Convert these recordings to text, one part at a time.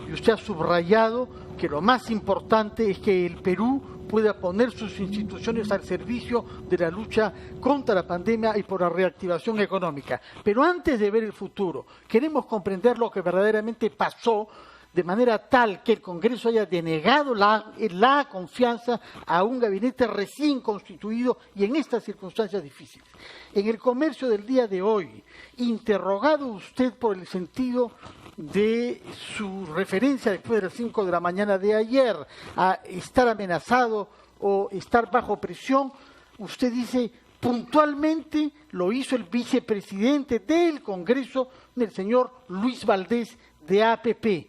y usted ha subrayado que lo más importante es que el Perú pueda poner sus instituciones al servicio de la lucha contra la pandemia y por la reactivación económica. Pero antes de ver el futuro, queremos comprender lo que verdaderamente pasó, de manera tal que el Congreso haya denegado la confianza a un gabinete recién constituido y en estas circunstancias difíciles. En el comercio del día de hoy, interrogado usted por el sentido de su referencia después de las 5 de la mañana de ayer a estar amenazado o estar bajo presión, usted dice puntualmente lo hizo el vicepresidente del Congreso, el señor Luis Valdés de APP,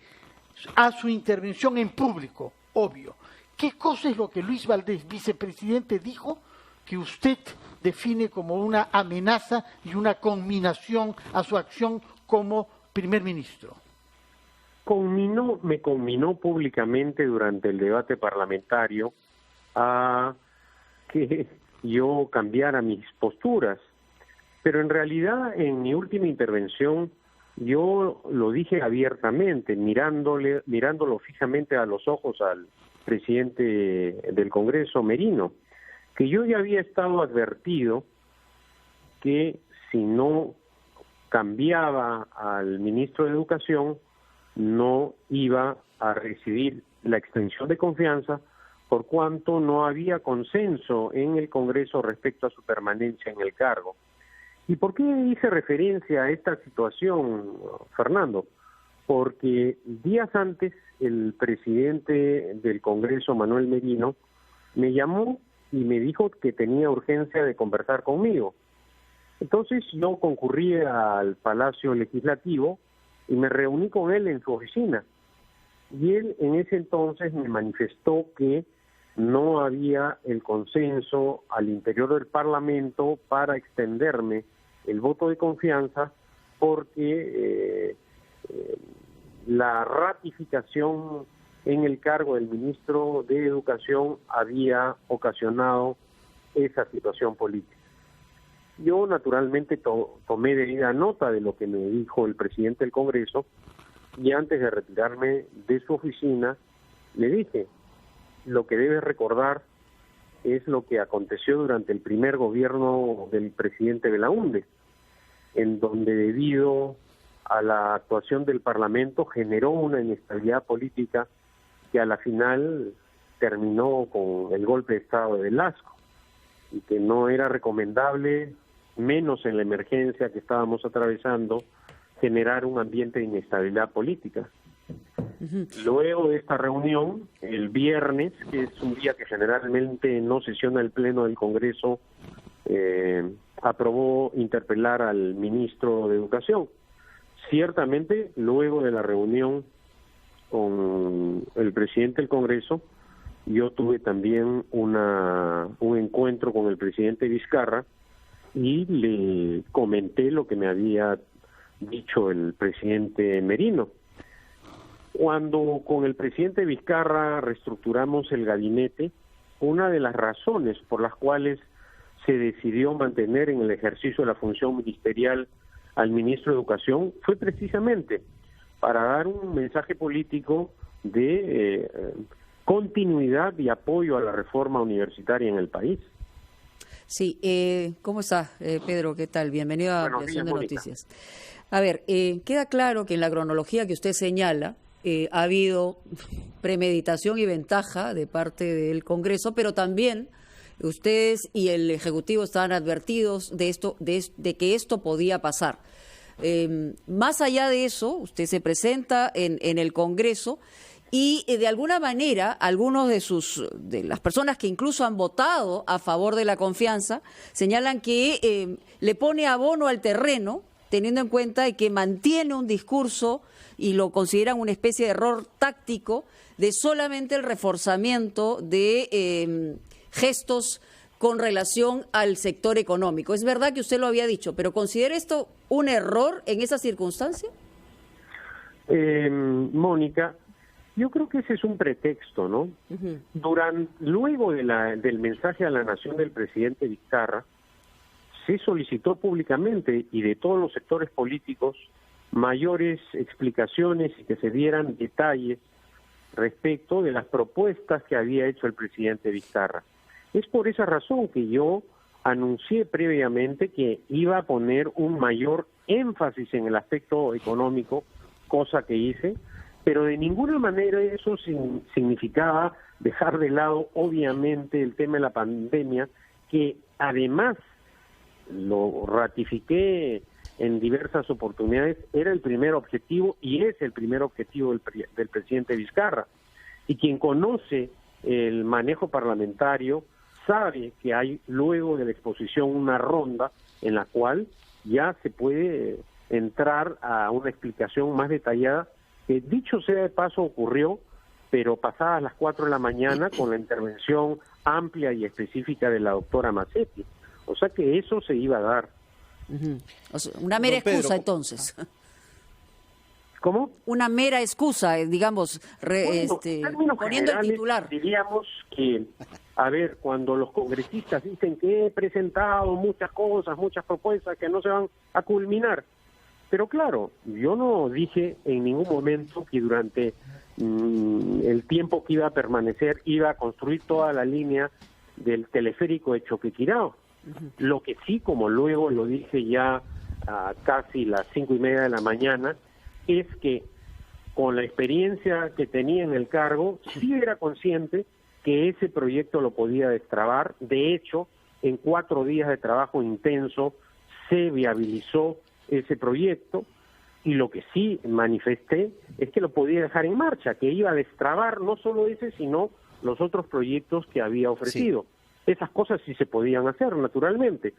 a su intervención en público, obvio. ¿Qué cosa es lo que Luis Valdés, vicepresidente, dijo que usted define como una amenaza y una conminación a su acción como primer ministro? Me conminó públicamente durante el debate parlamentario a que yo cambiara mis posturas, pero en realidad en mi última intervención yo lo dije abiertamente, mirándolo fijamente a los ojos al presidente del Congreso, Merino, que yo ya había estado advertido que si no cambiaba al ministro de Educación, no iba a recibir la extensión de confianza, por cuanto no había consenso en el Congreso respecto a su permanencia en el cargo. ¿Y por qué hice referencia a esta situación, Fernando? Porque días antes el presidente del Congreso, Manuel Merino, me llamó y me dijo que tenía urgencia de conversar conmigo. Entonces yo concurrí al Palacio Legislativo y me reuní con él en su oficina. Y él en ese entonces me manifestó que no había el consenso al interior del Parlamento para extenderme el voto de confianza porque la ratificación en el cargo del ministro de Educación había ocasionado esa situación política. Yo naturalmente tomé debida nota de lo que me dijo el presidente del Congreso y antes de retirarme de su oficina le dije, lo que debes recordar es lo que aconteció durante el primer gobierno del presidente Belaúnde, en donde debido a la actuación del Parlamento generó una inestabilidad política que a la final terminó con el golpe de Estado de Velasco y que no era recomendable, menos en la emergencia que estábamos atravesando, generar un ambiente de inestabilidad política. Luego de esta reunión, el viernes, que es un día que generalmente no sesiona el Pleno del Congreso, aprobó interpelar al ministro de Educación. Ciertamente, luego de la reunión con el presidente del Congreso, yo tuve también un encuentro con el presidente Vizcarra y le comenté lo que me había dicho el presidente Merino. Cuando con el presidente Vizcarra reestructuramos el gabinete, una de las razones por las cuales se decidió mantener en el ejercicio de la función ministerial al ministro de Educación fue precisamente para dar un mensaje político de continuidad y apoyo a la reforma universitaria en el país. Sí, ¿cómo está, Pedro? ¿Qué tal? Bienvenido a Ampliación de Noticias. A ver, queda claro que en la cronología que usted señala ha habido premeditación y ventaja de parte del Congreso, pero también ustedes y el Ejecutivo estaban advertidos de que esto podía pasar. Más allá de eso, usted se presenta en el Congreso y de alguna manera algunos de las personas que incluso han votado a favor de la confianza señalan que le pone abono al terreno, teniendo en cuenta de que mantiene un discurso y lo consideran una especie de error táctico de solamente el reforzamiento de gestos con relación al sector económico. Es verdad que usted lo había dicho, pero ¿considera esto un error en esa circunstancia? Mónica, yo creo que ese es un pretexto, ¿no? Luego del mensaje a la nación del presidente Vizcarra, se solicitó públicamente y de todos los sectores políticos mayores explicaciones y que se dieran detalles respecto de las propuestas que había hecho el presidente Vizcarra. Es por esa razón que yo anuncié previamente que iba a poner un mayor énfasis en el aspecto económico, cosa que hice, pero de ninguna manera eso significaba dejar de lado, obviamente, el tema de la pandemia, que además lo ratifiqué en diversas oportunidades, era el primer objetivo y es el primer objetivo del presidente Vizcarra. Y quien conoce el manejo parlamentario sabe que hay luego de la exposición una ronda en la cual ya se puede entrar a una explicación más detallada, que dicho sea de paso ocurrió, pero pasadas las 4 de la mañana con la intervención amplia y específica de la doctora Mazzetti. O sea que eso se iba a dar. O sea, una mera excusa, entonces. ¿Cómo? Una mera excusa, digamos, poniendo el titular. Diríamos que, a ver, cuando los congresistas dicen que he presentado muchas cosas, muchas propuestas que no se van a culminar, pero claro, yo no dije en ningún momento que durante el tiempo que iba a permanecer iba a construir toda la línea del teleférico de Choquequirao. Lo que sí, como luego lo dije ya a casi las 5:30 de la mañana, es que con la experiencia que tenía en el cargo, sí era consciente que ese proyecto lo podía destrabar. De hecho, en 4 días de trabajo intenso se viabilizó ese proyecto, y lo que sí manifesté es que lo podía dejar en marcha, que iba a destrabar no solo ese, sino los otros proyectos que había ofrecido. Sí. Esas cosas sí se podían hacer, naturalmente.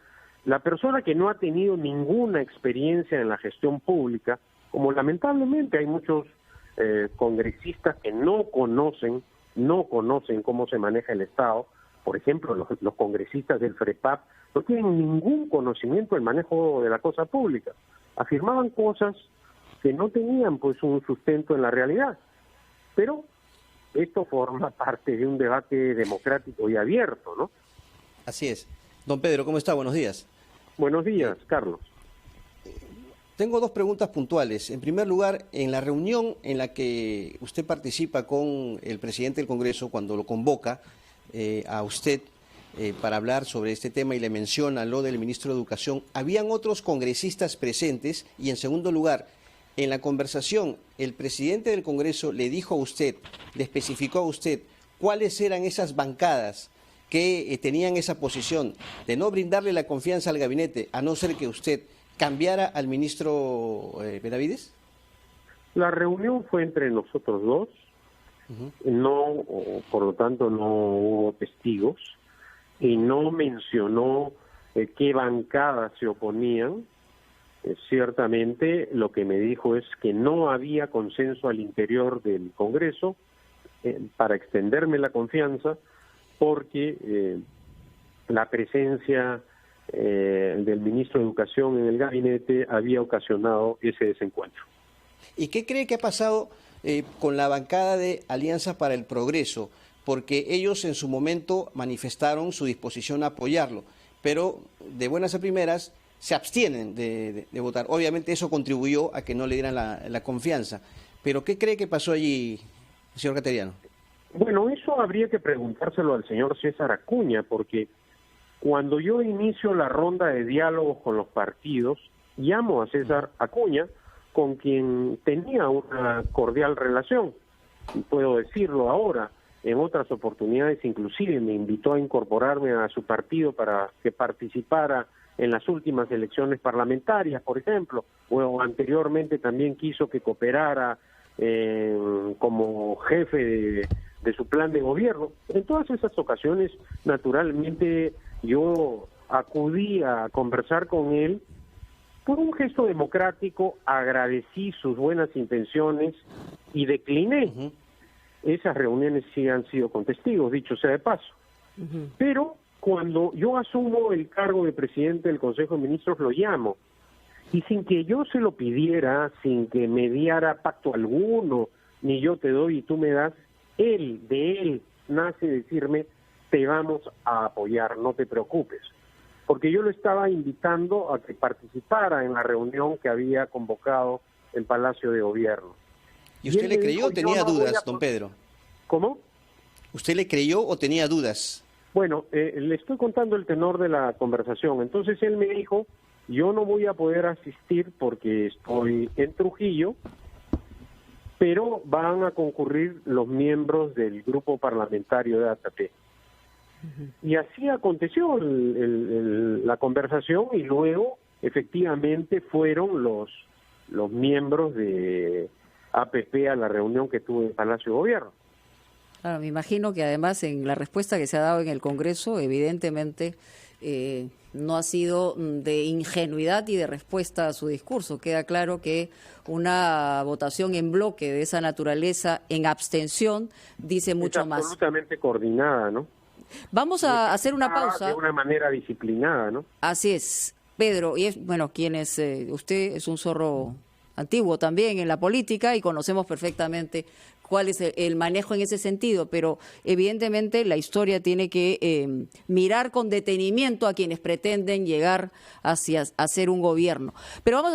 La persona que no ha tenido ninguna experiencia en la gestión pública, como lamentablemente hay muchos congresistas que no conocen cómo se maneja el Estado, por ejemplo, los congresistas del FREPAP no tienen ningún conocimiento del manejo de la cosa pública. Afirmaban cosas que no tenían pues un sustento en la realidad. Pero esto forma parte de un debate democrático y abierto, ¿no? Así es. Don Pedro, ¿cómo está? Buenos días. Buenos días, Carlos. Tengo 2 preguntas puntuales. En primer lugar, en la reunión en la que usted participa con el presidente del Congreso, cuando lo convoca a usted para hablar sobre este tema y le menciona lo del ministro de Educación, ¿habían otros congresistas presentes? Y en segundo lugar, en la conversación, el presidente del Congreso le dijo a usted, le especificó a usted cuáles eran esas bancadas que tenían esa posición de no brindarle la confianza al gabinete, a no ser que usted cambiara al ministro Benavides. La reunión fue entre nosotros dos, no, por lo tanto no hubo testigos, y no mencionó qué bancadas se oponían. Ciertamente lo que me dijo es que no había consenso al interior del Congreso para extenderme la confianza, porque la presencia del ministro de Educación en el gabinete había ocasionado ese desencuentro. ¿Y qué cree que ha pasado con la bancada de Alianza para el Progreso? Porque ellos en su momento manifestaron su disposición a apoyarlo, pero de buenas a primeras se abstienen de votar. Obviamente eso contribuyó a que no le dieran la confianza. Pero ¿qué cree que pasó allí, señor Cateriano? Bueno, eso habría que preguntárselo al señor César Acuña, porque cuando yo inicio la ronda de diálogo con los partidos, llamo a César Acuña, con quien tenía una cordial relación, y puedo decirlo ahora. En otras oportunidades inclusive me invitó a incorporarme a su partido para que participara en las últimas elecciones parlamentarias, por ejemplo, o anteriormente también quiso que cooperara como jefe de su plan de gobierno. En todas esas ocasiones, naturalmente, yo acudí a conversar con él por un gesto democrático, agradecí sus buenas intenciones y decliné. Esas reuniones sí han sido con testigos, dicho sea de paso. Pero cuando yo asumo el cargo de presidente del Consejo de Ministros, lo llamo. Y sin que yo se lo pidiera, sin que mediara pacto alguno, ni yo te doy y tú me das, de él nace decirme, te vamos a apoyar, no te preocupes. Porque yo lo estaba invitando a que participara en la reunión que había convocado en Palacio de Gobierno. ¿Y usted le creyó o tenía dudas, don Pedro? ¿Cómo? ¿Usted le creyó o tenía dudas? Bueno, le estoy contando el tenor de la conversación. Entonces él me dijo, yo no voy a poder asistir porque estoy en Trujillo, pero van a concurrir los miembros del grupo parlamentario de ATP. Y así aconteció la conversación, y luego efectivamente fueron los miembros de APP a la reunión que tuve en Palacio de Gobierno. Claro, me imagino que además en la respuesta que se ha dado en el Congreso, evidentemente no ha sido de ingenuidad y de respuesta a su discurso. Queda claro que una votación en bloque de esa naturaleza, en abstención, dice mucho más. Absolutamente coordinada, ¿no? Vamos a hacer una pausa. De una manera disciplinada, ¿no? Así es, Pedro. Y usted es un zorro antiguo también en la política y conocemos perfectamente cuál es el manejo en ese sentido, pero evidentemente la historia tiene que mirar con detenimiento a quienes pretenden llegar hacia hacer un gobierno. Pero vamos a